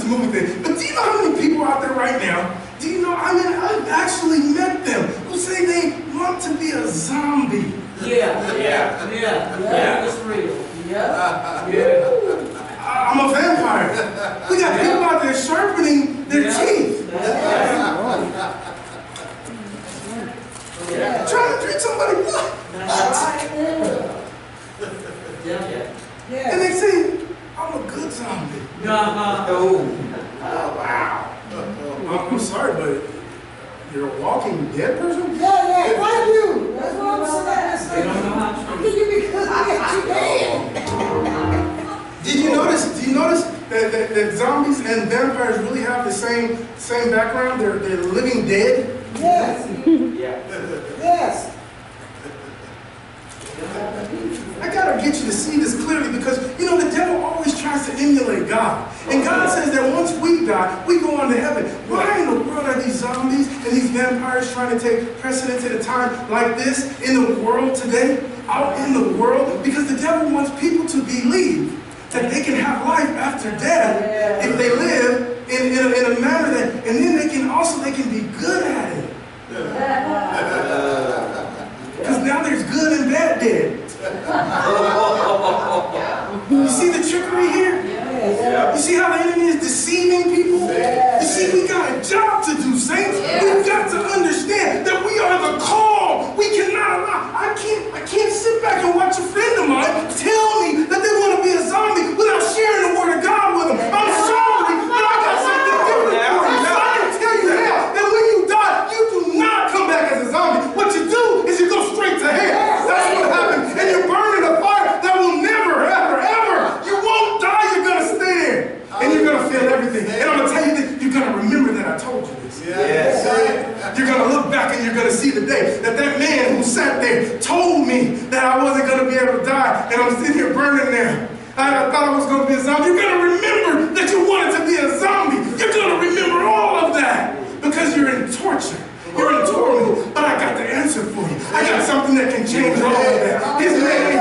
this movie thing, but do you know how many people out there right now, do you know, I mean, I've actually met them who say they want to be a zombie. Yeah, it's real. Yeah. I'm a vampire. We got people out there sharpening their teeth. Trying to treat somebody what? And they say, I'm a good zombie. Oh, wow. I'm sorry, but you're a walking dead person? Yeah, like you. That's what I'm saying. they don't know how to. How can you be good at you dead? Do you notice that zombies and vampires really have the same background? They're living dead? Yes. Yes. I gotta get you to see this clearly because, you know, the devil always tries to emulate God. And God says that once we die, we go on to heaven. Why in the world are these zombies and these vampires trying to take precedence at a time like this in the world today? Out in the world? Because the devil wants people to believe that they can have life after death if they live in a manner that, and then they can be good at it. Because now there's good and bad dead. You see the trickery here? You see how the enemy is deceiving people? You see, we got a job to do, saints. We've got to understand that we are the call. We cannot allow. I can't sit back and watch a friend of mine tell me that they want to be a zombie without sharing the word of God with them. I'm sorry, but I got something different for you. So I can tell you now that when you die, you do not come back as a zombie. What you do is you go straight to hell. That's what happens. And you're burning a fire that will never, ever, ever. You won't die. You're going to stand. And you're going to feel everything. And I'm going to tell you this. You're going to remember that I told you this. Yes. You're going to look back and you're going to see the day that man who sat there told me that I wasn't going to be able to die. And I'm sitting here burning there. I thought I was going to be a zombie. You're going to remember that you wanted to be a zombie. You're going to remember all of that because you're in torture. You're in torment. But I got the answer for you. I got something that can change all of that. His name